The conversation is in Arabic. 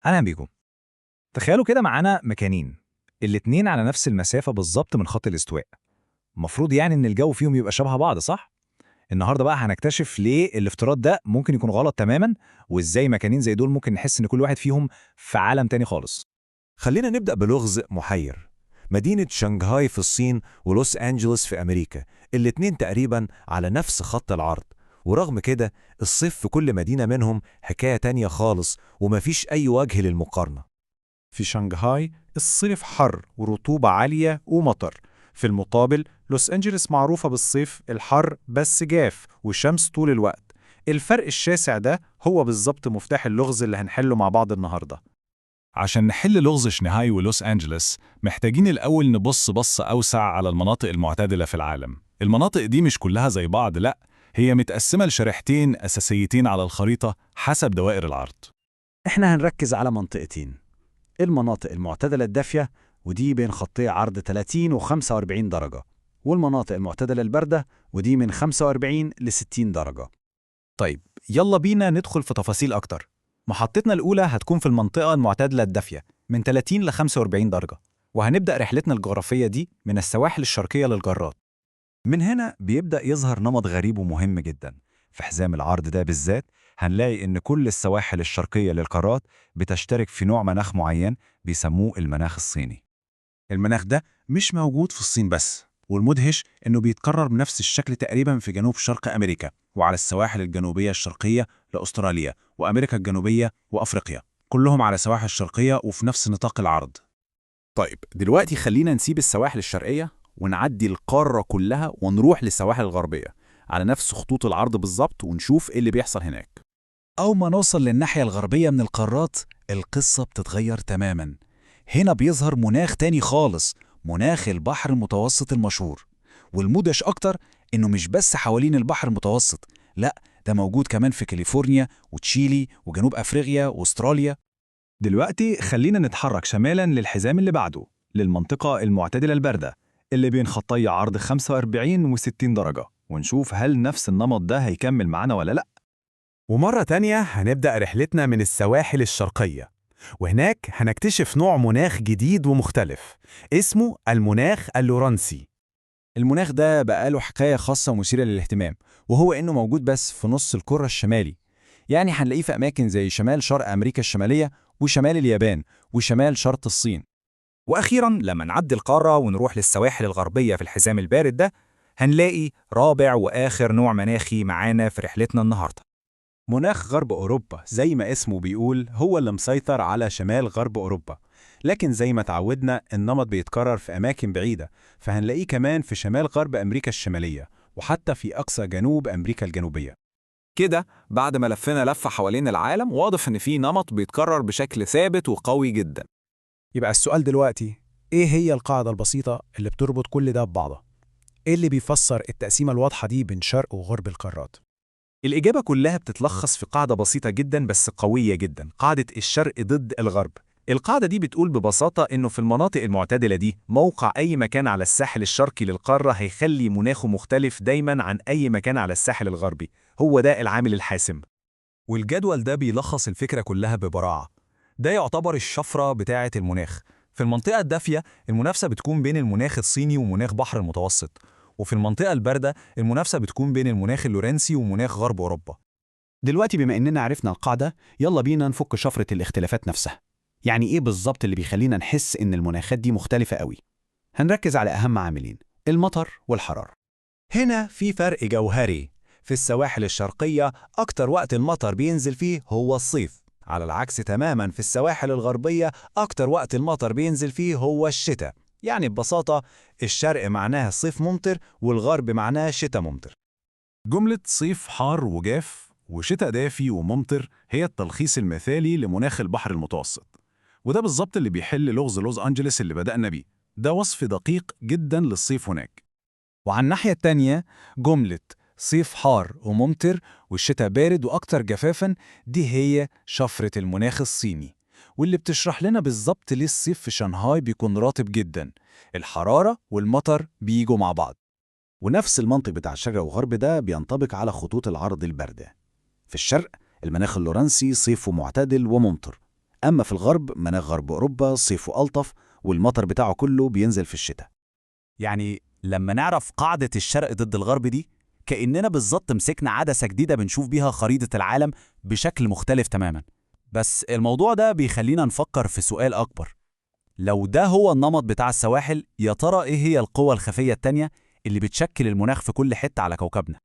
أهلا بيكم. تخيلوا كده معانا مكانين، الاتنين على نفس المسافة بالظبط من خط الاستواء. المفروض يعني إن الجو فيهم يبقى شبه بعض، صح؟ النهارده بقى هنكتشف ليه الافتراض ده ممكن يكون غلط تماما، وإزاي مكانين زي دول ممكن نحس إن كل واحد فيهم في عالم تاني خالص. خلينا نبدأ بلغز محير. مدينة شنغهاي في الصين ولوس أنجلوس في أمريكا، الاتنين تقريبا على نفس خط العرض، ورغم كده الصيف في كل مدينة منهم حكاية تانية خالص ومفيش أي وجه للمقارنة. في شنغهاي الصيف حر ورطوبة عالية ومطر. في المقابل لوس أنجلس معروفة بالصيف الحر بس جاف وشمس طول الوقت. الفرق الشاسع ده هو بالظبط مفتاح اللغز اللي هنحله مع بعض النهاردة. عشان نحل لغز شنغهاي ولوس أنجلس محتاجين الأول نبص بصة أوسع على المناطق المعتدلة في العالم. المناطق دي مش كلها زي بعض، لأ، هي متقسمة لشريحتين أساسيتين على الخريطة حسب دوائر العرض. احنا هنركز على منطقتين: المناطق المعتدلة الدافية، ودي بين خطي عرض 30 و 45 درجة، والمناطق المعتدلة الباردة، ودي من 45 ل 60 درجة. طيب يلا بينا ندخل في تفاصيل أكتر. محطتنا الأولى هتكون في المنطقة المعتدلة الدافية من 30 ل 45 درجة، وهنبدأ رحلتنا الجغرافية دي من السواحل الشرقية للجارات. من هنا بيبدأ يظهر نمط غريب ومهم جدا. في حزام العرض ده بالذات هنلاقي إن كل السواحل الشرقية للقارات بتشترك في نوع مناخ معين بيسموه المناخ الصيني. المناخ ده مش موجود في الصين بس، والمدهش إنه بيتكرر بنفس الشكل تقريبا في جنوب شرق أمريكا وعلى السواحل الجنوبية الشرقية لأستراليا وأمريكا الجنوبية وأفريقيا، كلهم على سواحل شرقية وفي نفس نطاق العرض. طيب دلوقتي خلينا نسيب السواحل الشرقية ونعدي القارة كلها ونروح للسواحل الغربية على نفس خطوط العرض بالظبط ونشوف إيه اللي بيحصل هناك. أول ما نوصل للناحية الغربية من القارات القصة بتتغير تماماً. هنا بيظهر مناخ تاني خالص، مناخ البحر المتوسط المشهور. والمدهش أكتر إنه مش بس حوالين البحر المتوسط، لأ، ده موجود كمان في كاليفورنيا وتشيلي وجنوب أفريقيا وأستراليا. دلوقتي خلينا نتحرك شمالا للحزام اللي بعده، للمنطقة المعتدلة الباردة اللي بين خطي عرض 45 و 60 درجة، ونشوف هل نفس النمط ده هيكمل معانا ولا لأ. ومرة تانية هنبدأ رحلتنا من السواحل الشرقية، وهناك هنكتشف نوع مناخ جديد ومختلف اسمه المناخ اللورنسي. المناخ ده بقاله حكاية خاصة ومثيرة للاهتمام، وهو إنه موجود بس في نص الكرة الشمالي. يعني هنلاقيه في أماكن زي شمال شرق أمريكا الشمالية وشمال اليابان وشمال شرق الصين. وأخيراً لما نعدي القارة ونروح للسواحل الغربية في الحزام البارد ده هنلاقي رابع وآخر نوع مناخي معانا في رحلتنا النهاردة. مناخ غرب أوروبا زي ما اسمه بيقول هو اللي مسيطر على شمال غرب أوروبا، لكن زي ما تعودنا النمط بيتكرر في أماكن بعيدة، فهنلاقيه كمان في شمال غرب أمريكا الشمالية وحتى في أقصى جنوب أمريكا الجنوبية. كده بعد ما لفينا لفة حوالين العالم واضح إن في نمط بيتكرر بشكل ثابت وقوي جدا. يبقى السؤال دلوقتي، إيه هي القاعدة البسيطة اللي بتربط كل ده ببعضه؟ إيه اللي بيفسر التقسيمة الواضحة دي بين شرق وغرب القارات؟ الإجابة كلها بتتلخص في قاعدة بسيطة جدا بس قوية جدا، قاعدة الشرق ضد الغرب. القاعدة دي بتقول ببساطة إنه في المناطق المعتدلة دي موقع أي مكان على الساحل الشرقي للقارة هيخلي مناخه مختلف دايما عن أي مكان على الساحل الغربي، هو ده العامل الحاسم. والجدول ده بيلخص الفكرة كلها ببراعة. ده يعتبر الشفرة بتاعة المناخ. في المنطقة الدافية المنافسة بتكون بين المناخ الصيني ومناخ بحر المتوسط، وفي المنطقة الباردة المنافسة بتكون بين المناخ اللورنسي ومناخ غرب أوروبا. دلوقتي بما إننا عرفنا القاعدة، يلا بينا نفك شفرة الاختلافات نفسها. يعني إيه بالظبط اللي بيخلينا نحس إن المناخات دي مختلفة قوي؟ هنركز على أهم عاملين: المطر والحرارة. هنا في فرق جوهري. في السواحل الشرقية أكتر وقت المطر بينزل فيه هو الصيف، على العكس تماما في السواحل الغربية أكتر وقت المطر بينزل فيه هو الشتاء. يعني ببساطة الشرق معناها صيف ممطر والغرب معناها شتاء ممطر. جملة صيف حار وجاف وشتاء دافي وممطر هي التلخيص المثالي لمناخ البحر المتوسط، وده بالظبط اللي بيحل لغز لوس أنجلس اللي بدأنا بيه. ده وصف دقيق جدا للصيف هناك. وعلى الناحية التانية جملة صيف حار وممطر والشتاء بارد وأكتر جفافاً دي هي شفرة المناخ الصيني، واللي بتشرح لنا بالظبط ليه الصيف في شنغهاي بيكون رطب جداً. الحرارة والمطر بيجوا مع بعض. ونفس المنطق بتاع الشرق وغرب ده بينطبق على خطوط العرض الباردة. في الشرق المناخ اللورنسي صيفه معتدل وممطر، أما في الغرب مناخ غرب أوروبا صيفه ألطف والمطر بتاعه كله بينزل في الشتاء. يعني لما نعرف قاعدة الشرق ضد الغرب دي، كأننا بالظبط مسكنا عدسة جديدة بنشوف بيها خريطة العالم بشكل مختلف تماما. بس الموضوع ده بيخلينا نفكر في سؤال أكبر. لو ده هو النمط بتاع السواحل، يا ترى إيه هي القوى الخفية التانية اللي بتشكل المناخ في كل حتة على كوكبنا؟